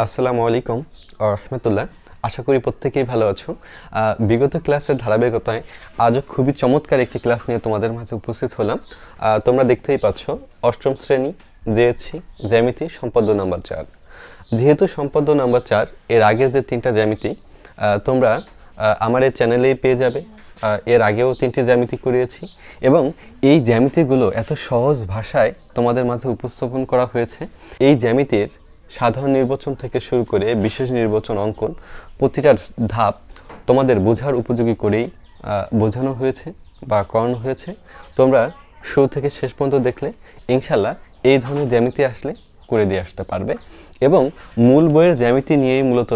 আসসালামু আলাইকুম রহমতুল্লাহ। আশা করি প্রত্যেকেই ভালো আছো। বিগত ক্লাসের ধারাবাহিকতায় আজও খুবই চমৎকার একটি ক্লাস নিয়ে তোমাদের মাঝে উপস্থিত হলাম। তোমরা দেখতেই পাচ্ছ অষ্টম শ্রেণী জেএসসি জ্যামিতি সম্পাদ্য নাম্বার 4। যেহেতু সম্পাদ্য নাম্বার 4 এর আগের যে তিনটা জ্যামিতি তোমরা আমার এই চ্যানেলেই পেয়ে যাবে। এর আগেও 3টি জ্যামিতি করিয়েছি এবং এই জ্যামিতিগুলো এত সহজ ভাষায় তোমাদের মাঝে উপস্থাপন করা হয়েছে। এই জ্যামিতির সাধারণ নির্বাচন থেকে শুরু করে বিশেষ নির্বাচন অঙ্কন প্রতিটা ধাপ তোমাদের বোঝার উপযোগী করেই বোঝানো হয়েছে বা করানো হয়েছে। তোমরা শুরু থেকে শেষ পর্যন্ত দেখলে ইনশাল্লাহ এই ধরনের জ্যামিতি আসলে করে দিয়ে আসতে পারবে এবং মূল বইয়ের জ্যামিতি নিয়েই মূলত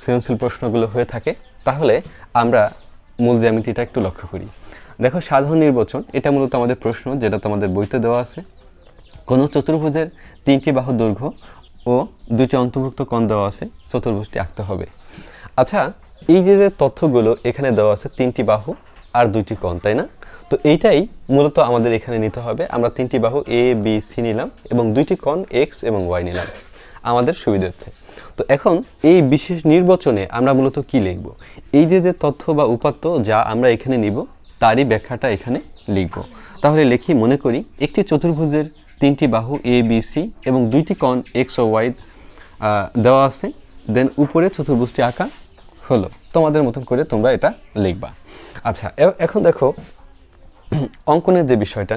সৃজনশীল প্রশ্নগুলো হয়ে থাকে। তাহলে আমরা মূল জ্যামিতিটা একটু লক্ষ্য করি। দেখো, সাধারণ নির্বাচন এটা মূলত আমাদের প্রশ্ন, যেটা তোমাদের বইতে দেওয়া আছে। কোনো চতুর্ভুজের 3টি বাহু দৈর্ঘ্য ও 2টি অন্তর্ভুক্ত কোণ দেওয়া আছে, চতুর্ভুজটি আঁকতে হবে। আচ্ছা, এই যে তথ্যগুলো এখানে দেওয়া আছে, 3টি বাহু আর 2টি কোণ, তাই না? তো এইটাই মূলত আমাদের এখানে নিতে হবে। আমরা 3টি বাহু এ বি সি নিলাম এবং 2টি কোণ এক্স এবং ওয়াই নিলাম আমাদের সুবিধার্থে। তো এখন এই বিশেষ নির্বাচনে আমরা মূলত কি লিখব? এই যে তথ্য বা উপাত্ত যা আমরা এখানে নিব তারই ব্যাখ্যাটা এখানে লিখব। তাহলে লিখি, মনে করি একটি চতুর্ভুজের 3টি বাহু এ বি সি এবং 2টি কোণ এক্স ও ওয়াই দেওয়া আছে। দেন উপরে চতুর্ভুজটি আঁকা হলো। তোমাদের মতন করে তোমরা এটা লিখবা। আচ্ছা, এখন দেখো অঙ্কনের যে বিষয়টা,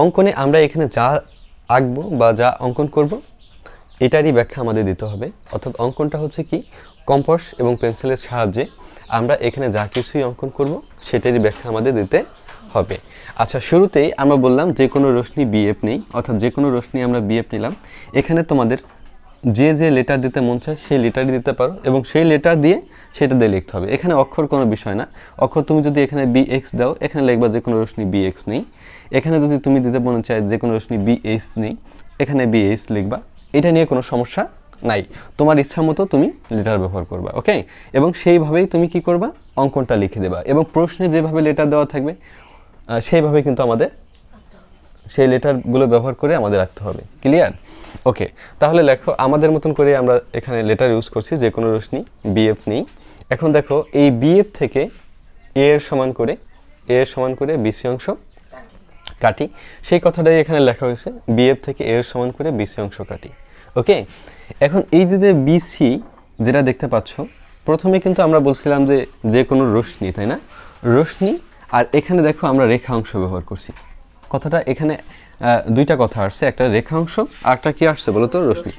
অঙ্কনে আমরা এখানে যা আঁকবো বা যা অঙ্কন করব এটারই ব্যাখ্যা আমাদের দিতে হবে। অর্থাৎ অঙ্কনটা হচ্ছে কি, কম্পাস এবং পেন্সিলের সাহায্যে আমরা এখানে যা কিছুই অঙ্কন করব সেটারই ব্যাখ্যা আমাদের দিতে হবে। আচ্ছা, শুরুতেই আমরা বললাম যে কোনো রশ্মি বিএফ নেই, অর্থাৎ যে কোনো রশ্মি আমরা বিএফ নিলাম। এখানে তোমাদের যে লেটার দিতে মন চায় সেই লেটারই দিতে পারো এবং সেই লেটার দিয়ে সেটা দিয়ে লিখতে হবে। এখানে অক্ষর কোনো বিষয় না। অক্ষর তুমি যদি এখানে বি এক্স দাও, এখানে লিখবা যে কোনো রশ্মি বি এক্স নেই। এখানে যদি তুমি দিতে মনে চায় যে কোনো রশ্মি বি এইচ নেই, এখানে বি এইচ লিখবা। এটা নিয়ে কোনো সমস্যা নাই। তোমার ইচ্ছা মতো তুমি লেটার ব্যবহার করবা, ওকে? এবং সেইভাবেই তুমি কি করবা, অঙ্কনটা লিখে দেবা এবং প্রশ্নে যেভাবে লেটার দেওয়া থাকবে সেইভাবে কিন্তু আমাদের সেই লেটারগুলো ব্যবহার করে আমাদের রাখতে হবে। ক্লিয়ার? ওকে, তাহলে লেখো আমাদের মতন করে আমরা এখানে লেটার ইউজ করছি, যে কোনো রশ্মি বিএফ নেই। এখন দেখো এই বিএফ থেকে এ এর সমান করে বিসি অংশ কাটি, সেই কথাটাই এখানে লেখা হয়েছে, বিএফ থেকে এ এর সমান করে বিসি অংশ কাটি। ওকে, এখন এই যে বিসি যেটা দেখতে পাচ্ছ, প্রথমে কিন্তু আমরা বলছিলাম যে যে কোনো রশ্মি, তাই না? রশ্মি, আর এখানে দেখো আমরা রেখা অংশ ব্যবহার করছি। কথাটা এখানে দুইটা কথা আসছে, একটা রেখা অংশ আর একটা কি আসছে বলো তো, রশ্মি।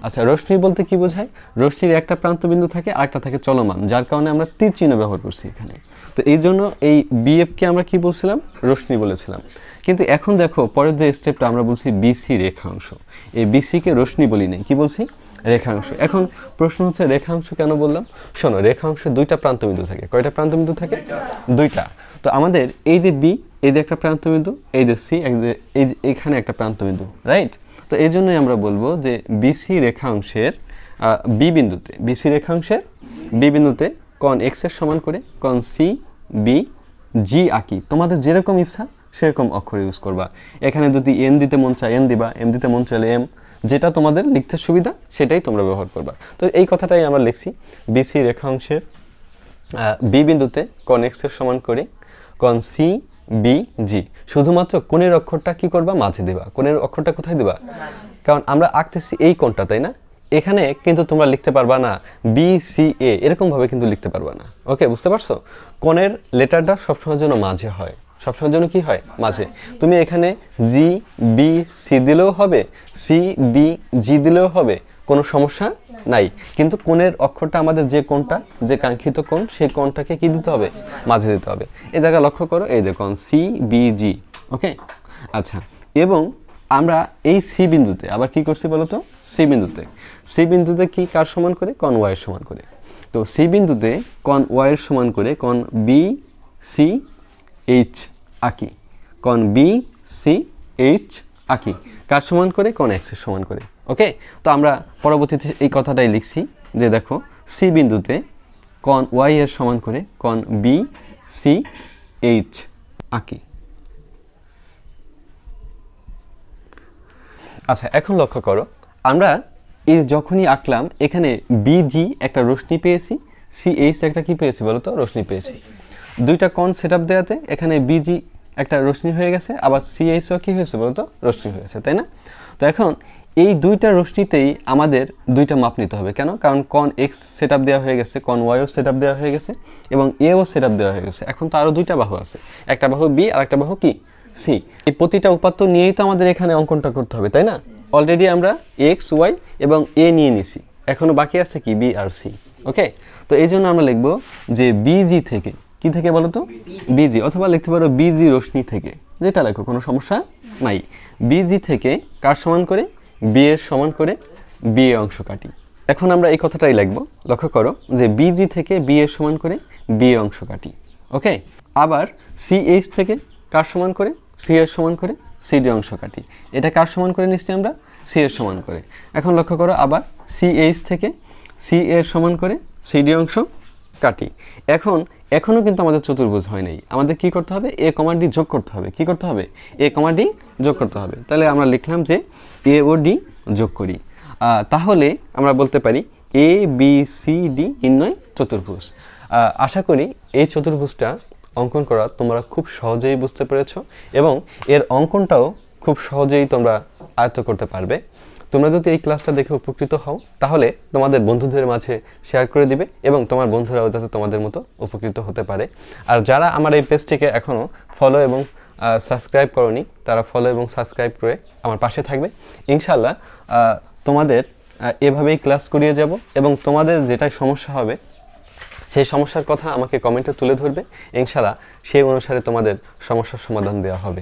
আচ্ছা, রশ্মি বলতে কি বোঝায়? রশ্মির একটা প্রান্তবিন্দু থাকে আর একটা থাকে চলমান, যার কারণে আমরা তীর চিহ্ন ব্যবহার করছি এখানে। তো এই জন্য এই বিএফকে আমরা কি বলছিলাম, রশ্মি বলেছিলাম। কিন্তু এখন দেখো পরের যে স্টেপটা, আমরা বলছি বিসি রেখাংশ। এই বিসিকে রশ্মি বলি নাই, কি বলছি, রেখাংশ। এখন প্রশ্ন হচ্ছে রেখাংশ কেন বললাম? শোনো, রেখাংশে 2টা প্রান্তবিন্দু থাকে। কয়টা প্রান্তবিন্দু থাকে? 2টা। তো আমাদের এই যে বি, এই যে একটা প্রান্তবিন্দু, এই যে সি, এই যে এখানে একটা প্রান্তবিন্দু, রাইট? তো এই জন্যই আমরা বলবো যে বিসি রেখাংশের বি বিন্দুতে কোণ এক্স এর সমান করে কোণ সি বি জি আঁকি। তোমাদের যেরকম ইচ্ছা সেরকম অক্ষর ইউজ করবা। এখানে যদি এন দিতে মন চায় এন দিবা, এম দিতে মন চাইলে এম, যেটা তোমাদের লিখতে সুবিধা সেটাই তোমরা ব্যবহার করবা। তো এই কথাটাই আমরা লিখছি, বিসি রেখাংশের বি বিন্দুতে কোণ এক্স এর সমান করে কোণ সি বি জি। শুধুমাত্র কোণের অক্ষরটা কি করবা, মাঝে দেবা। কোণের অক্ষরটা কোথায় দেবা? কারণ আমরা আঁকতেছি এই কোণটা, তাই না? এখানে কিন্তু তোমরা লিখতে পারবা না বি সি এ, এরকম ভাবে কিন্তু লিখতে পারবা না। ওকে, বুঝতে পারছো? কোণের লেটারটা সবসময়ের জন্য মাঝে হয়, সবসময়ের জন্য কি হয়, মাঝে। তুমি এখানে জি বি সি দিলেও হবে, সি বি জি দিলেও হবে, কোনো সমস্যা নাই। কিন্তু কোণের অক্ষরটা আমাদের যে কোণটা, যে কাঙ্ক্ষিত কোণ, সেই কোণটাকে কি দিতে হবে, মাঝে দিতে হবে। এই জায়গায় লক্ষ্য করো, এই দেখুন সি বি জি। ওকে, আচ্ছা, এবং আমরা এই সি বিন্দুতে আবার কি করছি বলো তো? সি বিন্দুতে কি কার সমান করে, কোণ ওয়াই এর সমান করে। তো সি বিন্দুতে কোণ ওয়াই এর সমান করে কোণ বি সি এইচ আঁকি, কোণ বি সি এইচ আঁকি, কার সমান করে, কোণ এক্স এর সমান করে। ওকে, তো আমরা পরবর্তীতে এই কথাটাই লিখছি যে দেখো সি বিন্দুতে কোণ ওয়াই এর সমান করে কোণ বি সি এইচ আঁকি। আচ্ছা, এখন লক্ষ্য করো, আমরা এই যখনই আঁকলাম এখানে বিজি একটা রশ্মি পেয়েছি, সিএইচ একটা কি পেয়েছি বলো তো, রশ্মি পেয়েছি। দুইটা কোণ সেটআপ দেওয়াতে এখানে বিজি একটা রশ্মি হয়ে গেছে, আবার সিএইচও কি হয়েছে বলো তো, রশ্মি হয়েছে, তাই না? তো এখন এই দুইটা রশ্মিতেই আমাদের দুইটা মাপ নিতে হবে। কেন? কারণ কোণ এক্স সেটআপ দেওয়া হয়ে গেছে, কোণ ওয়াইও সেটআপ দেওয়া হয়ে গেছে এবং এও সেটআপ দেওয়া হয়ে গেছে। এখন তো আরও দুইটা বাহু আছে, একটা বাহু বি আর একটা বাহু কি, সি। এই প্রতিটা উপাত্ত নিয়েই তো আমাদের এখানে অঙ্কনটা করতে হবে, তাই না? অলরেডি আমরা এক্স ওয়াই এবং এ নিয়ে নিছি, এখনও বাকি আছে কি, বি আর সি। ওকে, তো এই জন্য আমরা লিখবো যে বিজি থেকে, কি থেকে বলো তো, বিজি, অথবা লিখতে পারো বিজি রশ্মি থেকে, যেটা লেখো, কোনো সমস্যা নাই। বিজি থেকে কার সমান করে, বি এর সমান করে বি এ অংশ কাটি। এখন আমরা এই কথাটাই লিখবো, লক্ষ্য করো যে বিজি থেকে বি এর সমান করে বি এ অংশ কাটি। ওকে, আবার সিএইচ থেকে কার সমান করে, সি এর সমান করে সিডি অংশ কাটি। এটা কার সমান করে নিচ্ছি আমরা, সি এর সমান করে। এখন লক্ষ্য করো আবার সিএইচ থেকে সি এর সমান করে সিডি অংশ কাটি। এখনও কিন্তু আমাদের চতুর্ভুজ হয় নাই, আমাদের কি করতে হবে, এ কমা ডি যোগ করতে হবে। কি করতে হবে, এ কমা ডি যোগ করতে হবে। তাহলে আমরা লিখলাম যে এ ও ডি যোগ করি। তাহলে আমরা বলতে পারি এ বি সি ডি নির্ণয় চতুর্ভুজ। আশা করি এই চতুর্ভুজটা অঙ্কন করা তোমরা খুব সহজেই বুঝতে পেরেছো এবং এর অঙ্কনটাও খুব সহজেই তোমরা আয়ত্ত করতে পারবে। তোমরা যদি এই ক্লাসটা দেখে উপকৃত হও তাহলে তোমাদের বন্ধুদের মাঝে শেয়ার করে দিবে এবং তোমার বন্ধুরাও যাতে তোমাদের মতো উপকৃত হতে পারে। আর যারা আমার এই পেজটিকে এখনও ফলো এবং সাবস্ক্রাইব করোনি, তারা ফলো এবং সাবস্ক্রাইব করে আমার পাশে থাকবে। ইনশাল্লাহ তোমাদের এভাবেই ক্লাস করিয়ে যাব এবং তোমাদের যেটা সমস্যা হবে সেই সমস্যার কথা আমাকে কমেন্টে তুলে ধরবে। ইনশাল্লাহ সেই অনুসারে তোমাদের সমস্যার সমাধান দেওয়া হবে।